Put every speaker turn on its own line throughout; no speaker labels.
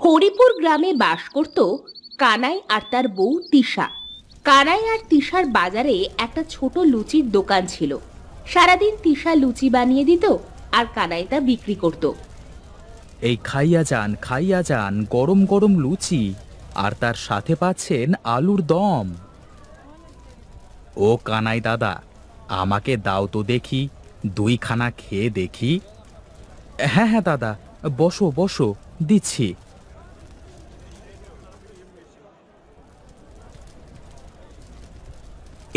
হরিপুর গ্রামে বাস করত কানাই আর তার বউ তিশা। কানাই আর তিশার বাজারে একটা ছোট লুচির দোকান ছিল। সারাদিন তিশা লুচি বানিয়ে দিত আর কানাই তা বিক্রি করত।
এই খাইয়া যান গরম গরম লুচি, আর তার সাথে পাচ্ছেন আলুর দম। ও কানাই দাদা, আমাকে দাও তো দেখি, দুইখানা খেয়ে দেখি। হ্যাঁ হ্যাঁ দাদা, বসো বসো, দিচ্ছি।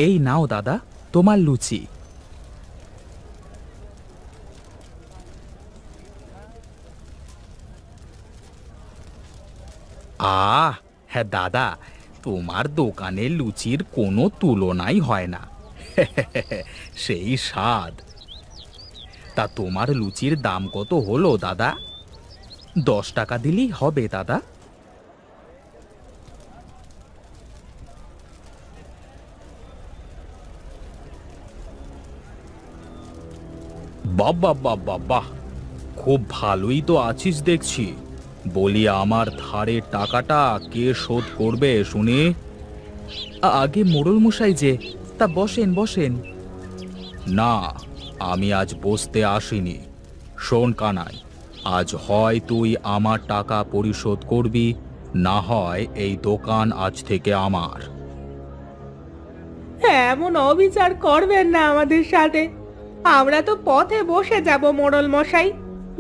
এই নাও দাদা, তোমার লুচি। হ্যাঁ দাদা, তোমার দোকানের লুচির কোনো তুলনাই হয় না। সেই স্বাদ। তা তোমার লুচির দাম কত হলো দাদা? 10 টাকা দিলেই হবে দাদা। বাহ বাহ বাহ, খুব ভালোই তো আছিস দেখছি। বলি, আমার ধারের টাকাটা কে শোধ করবে শুনি? আগে মোড়ল মশাই যে, তা বসেন বসেন। না, আমি আজ বসতে আসিনি। শোন কানাই, আজ হয় তুই আমার টাকা পরিশোধ করবি, না হয় এই দোকান আজ থেকে আমার।
এমন অবিচার করবেন না আমাদের সাথে। আমরা তো পথে বসে যাব মোড়ল মশাই।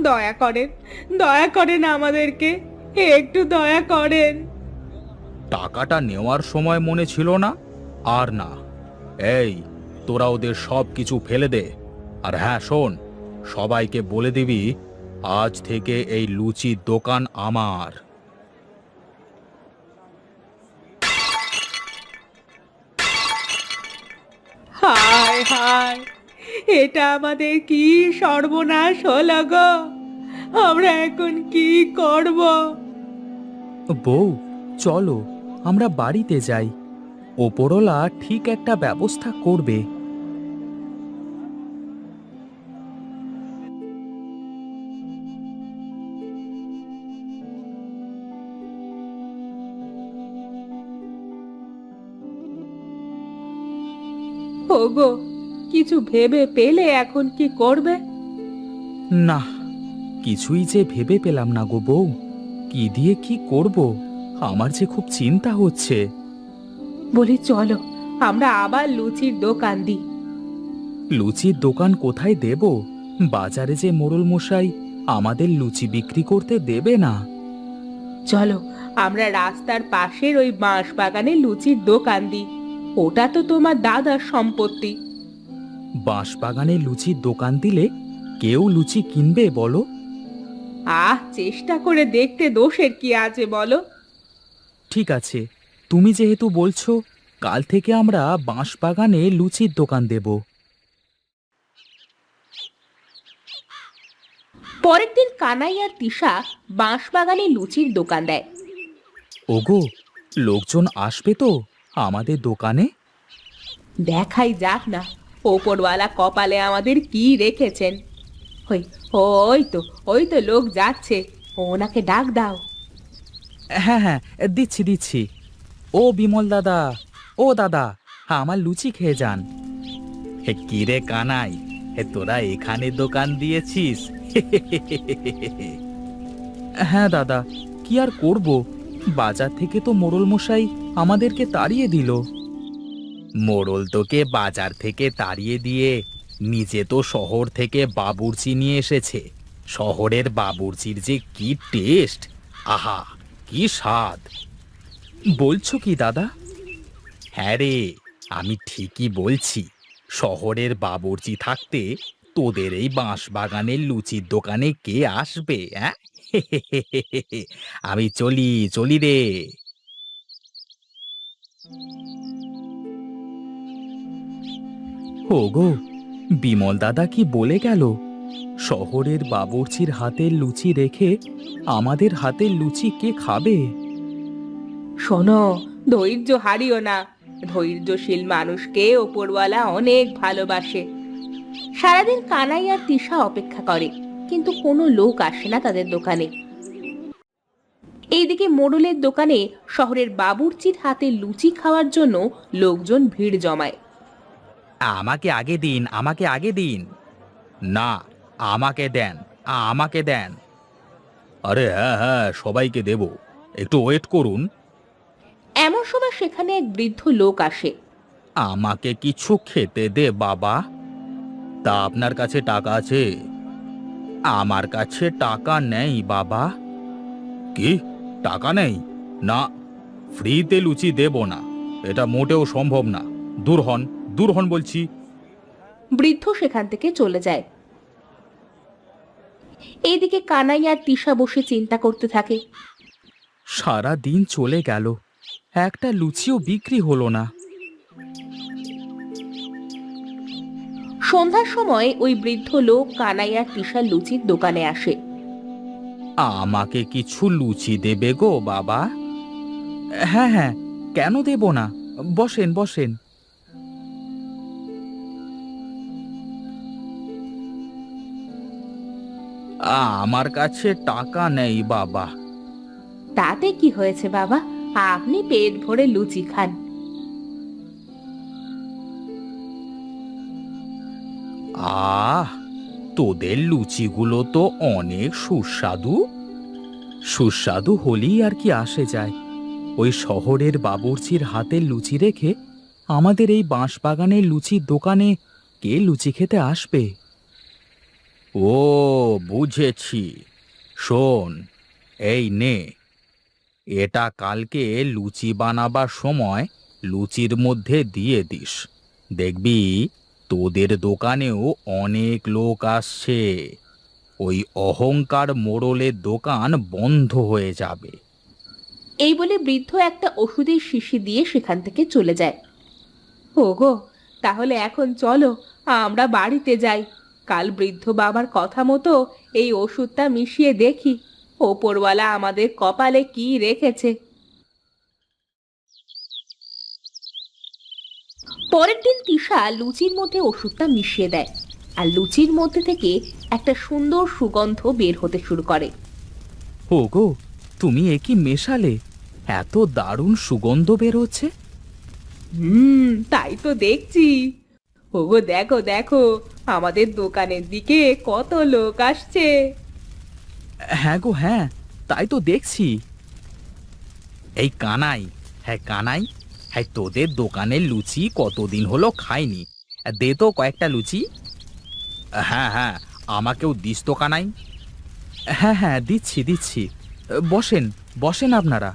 দয়া করেন, দয়া করেন আমাদেরকে, একটু দয়া করেন।
টাকাটা নেওয়ার সময় মনে ছিল না? আর না। এই, তোরা ওদের সব কিছু ফেলে দে। আর হ্যাঁ শোন, সবাইকে বলে দিবি আজ থেকে এই লুচির দোকান আমার।
হায় হায়, এটা আমাদের কি সর্বনাশ হলো গো! আমরা এখন কি করব?
বউ, চলো আমরা বাড়িতে যাই। ওপরওয়ালা ঠিক একটা ব্যবস্থা করবে।
ওগো, কিছু ভেবে পেলে এখন কি করবে?
না, কিছুই যে ভেবে পেলাম না গো বউ। কি দিয়ে কি করব, আমার যে খুব চিন্তা হচ্ছে।
বলি চলো, আমরা আবার লুচির দোকান দিই।
লুচির দোকান কোথায় দেব? বাজারে যে মোড়ল মশাই আমাদের লুচি বিক্রি করতে দেবে না।
চলো, আমরা রাস্তার পাশের ওই বাঁশ বাগানে লুচির দোকান দিই। ওটা তো তোমার দাদার সম্পত্তি।
বাঁশবাগানে লুচির দোকান দিলে কেউ লুচি কিনবে বলো?
চেষ্টা করে দেখতে দোষের কি আছে বলো?
ঠিক আছে, তুমি যেহেতু বলছো, কাল থেকে আমরা বাঁশবাগানে লুচির দোকান দেব।
পরের দিন কানাই আর তিশা বাঁশ বাগানে লুচির দোকান দেয়।
ওগো, লোকজন আসবে তো আমাদের দোকানে?
দেখাই যাক না, ওপরওয়ালা কপালে আমাদের কি রেখেছেন। ওই ওই তো, ওই তো লোক যাচ্ছে, ওনাকে ডাক দাও।
হ্যাঁ হ্যাঁ, দিচ্ছি দিচ্ছি। ও বিমল দাদা, ও দাদা, আমার লুচি খেয়ে যান। হে কি রে কানাই, তোরা এখানে দোকান দিয়েছিস? হ্যাঁ দাদা, কি আর করব, বাজার থেকে তো মোড়ল মশাই আমাদেরকে তাড়িয়ে দিল। মোড়ল তোকে বাজার থেকে তাড়িয়ে দিয়ে নিজে তো শহর থেকে বাবুর্চি নিয়ে এসেছে। শহরের বাবুর্চির যে কি টেস্ট! আহা, কি স্বাদ! বলছো কি দাদা? হ্যাঁ রে, আমি ঠিকই বলছি। শহরের বাবুর্চি থাকতে তোদের এই বাঁশবাগানের লুচির দোকানে কে আসবে? হ্যাঁ, আমি চলি চলি রে। ওগো, বিমল দাদা কি বলে গেল? শহরের বাবুর্চির হাতের লুচি রেখে আমাদের হাতের লুচি কে খাবে?
শোনো, ধৈর্য হারিও না। ধৈর্যশীল মানুষকে ওপরওয়ালা অনেক ভালোবাসে। সারাদিন কানাই আর তিশা অপেক্ষা করে, কিন্তু কোনো লোক আসে না তাদের দোকানে। এইদিকে মোড়লের দোকানে শহরের বাবুর্চির হাতে লুচি খাওয়ার জন্য লোকজন ভিড় জমায়।
আমাকে আগে দিন, আমাকে আগে দিন। না, আমাকে দেন, আমাকে দেন। আরে হ্যাঁ হ্যাঁ, সবাইকে দেব, একটু ওয়েট করুন।
এমন সময় সেখানে এক বৃদ্ধ লোক আসে।
আমাকে কিছু খেতে দে বাবা। তা আপনার কাছে টাকা আছে? আমার কাছে টাকা নেই বাবা। কি, টাকা নেই? না, ফ্রিতে লুচি দেব না, এটা মোটেও সম্ভব না। দূর হন, দূর হন বলছি।
বৃদ্ধ সেখান থেকে চলে যায়। এইদিকে কানাই আর তিশা বসে চিন্তা করতে থাকে।
সারা দিন চলে গেল, একটা লুচিও বিক্রি হলো না।
সন্ধ্যার সময় ওই বৃদ্ধ লোক কানাই আর তিশার লুচির দোকানে আসে।
আমাকে কিছু লুচি দেবে গো বাবা? হ্যাঁ হ্যাঁ, কেন দেব না, বসেন বসেন। আমার কাছে টাকা নেই বাবা।
তাতে কি হয়েছে বাবা, আপনি পেট ভরে লুচি খান।
আহ, তোদের লুচিগুলো তো অনেক সুস্বাদু। সুস্বাদু হলেই আর কি আসে যায়, ওই শহরের বাবুর্চির হাতের লুচি রেখে আমাদের এই বাঁশবাগানের লুচির দোকানে কে লুচি খেতে আসবে? ও, বুঝেছি। শোন, এই নে, এটা কালকে লুচি বানাবার সময় লুচির মধ্যে দিয়ে দিস। দেখবি তোদের দোকানেও অনেক লোক আসছে। ওই অহংকার মোড়লের দোকান বন্ধ হয়ে যাবে।
এই বলে বৃদ্ধ একটা ওষুধের শিশি দিয়ে সেখান থেকে চলে যায়। ওগো, তাহলে এখন চলো আমরা বাড়িতে যাই। কাল বৃদ্ধ বাবার কথা মতো এই ওষুধটা মিশিয়ে দেখি ওপরওয়ালা আমাদের কপালে কি রেখেছে। পরের দিন তিশা লুচির মধ্যে ওষুধটা মিশিয়ে দেয়, আর লুচির মধ্যে থেকে একটা সুন্দর সুগন্ধ বের হতে শুরু করে।
ওগো, তুমি এ কি মেশালে? এত দারুণ সুগন্ধ বের হচ্ছে।
তাই তো দেখছি। ওগো দেখো দেখো, আমাদের দোকানের দিকে কত লোক আসছে।
হ্যাঁ গো হ্যাঁ, তাই তো দেখছি। এই কানাই, হ্যাঁ কানাই, হ্যাঁ তোদের দোকানের লুচি কতদিন হলো খাইনি, দে তো কয়েকটা লুচি। হ্যাঁ হ্যাঁ, আমাকেও দিস তো কানাই। হ্যাঁ হ্যাঁ, দিচ্ছি দিচ্ছি। বসেন, বসেন আপনারা।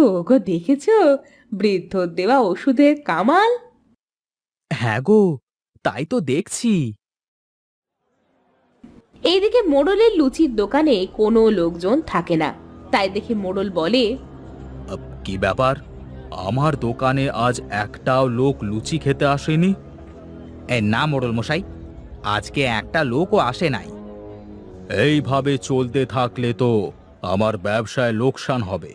ওগো দেখেছো বৃদ্ধর দেওয়া ওষুধের কামাল।
হ্যাঁ গো, তাই তো দেখছি।
এইদিকে মোড়লের লুচির দোকানে কোনো লোকজন থাকে না। তাই দেখে মোড়ল বলে,
কি ব্যাপার, আমার দোকানে আজ একটাও লোক লুচি খেতে আসেনি? না মোড়ল মশাই, আজকে একটা লোকও আসে নাই। এইভাবে চলতে থাকলে তো আমার ব্যবসায় লোকসান হবে।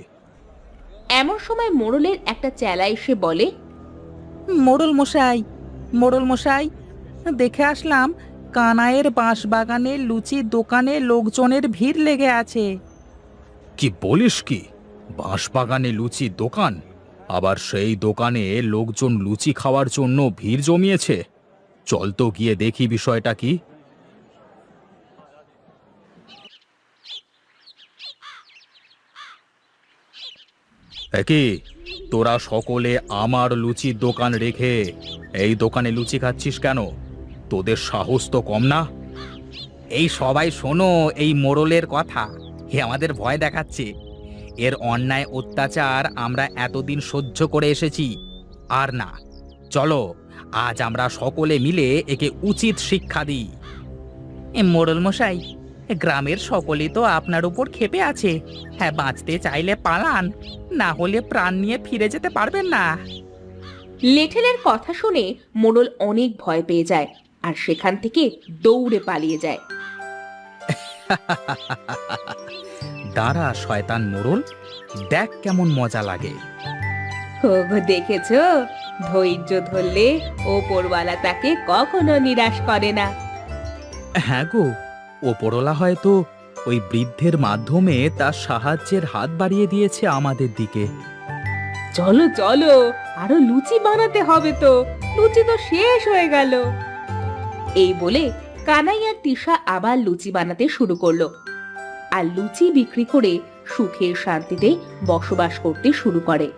এমন সময় মোড়লের একটা চেলা এসে বলে,
মোড়ল মশাই, মোড়ল মশাই, দেখে আসলাম কানাইয়ের বাঁশবাগানের লুচির দোকানে লোকজনের ভিড় লেগে আছে। কি বলিস কি, বাঁশবাগানে লুচির দোকান? আবার সেই দোকানে লোকজন লুচি খাওয়ার জন্য ভিড় জমিয়েছে। চল তো গিয়ে দেখি বিষয়টা কি। কি, তোরা সকলে আমার লুচির দোকান রেখে এই দোকানে লুচি খাচ্ছিস কেন? তোদের সাহস তো কম না? এই সবাই শোনো এই মোড়লের কথা, হে আমাদের ভয় দেখাচ্ছে। এর অন্যায় অত্যাচার আমরা এতদিন সহ্য করে এসেছি, আর না। চলো আজ আমরা সকলে মিলে একে উচিত শিক্ষা দিই। মোড়ল মশাই, গ্রামের সকলেই তো আপনার উপর ক্ষেপে আছে। হ্যাঁ, বাঁচতে চাইলে পালান, না হলে প্রাণ নিয়ে ফিরে যেতে পারবেন না।
লেঠেলের কথা শুনে মোড়ল অনেক ভয় পেয়ে যায় আর সেখান থেকে দৌড়ে পালিয়ে যায়।
দাঁড়া শয়তান মোড়ল, দেখ কেমন মজা লাগে।
ওগো দেখেছো, ধৈর্য ধরলে ওপরওয়ালা তাকে কখনো নিরাশ করে না।
হ্যাঁ গো, ওপরওয়ালা হয়তো ওই বৃদ্ধের মাধ্যমে তার সাহায্যের হাত বাড়িয়ে দিয়েছে আমাদের দিকে।
চলো চলো, আরো লুচি বানাতে হবে তো, লুচি তো শেষ হয়ে গেল। এই বলে কানাই আর তিশা আবার লুচি বানাতে শুরু করলো, আর লুচি বিক্রি করে সুখে শান্তিতে বসবাস করতে শুরু করে।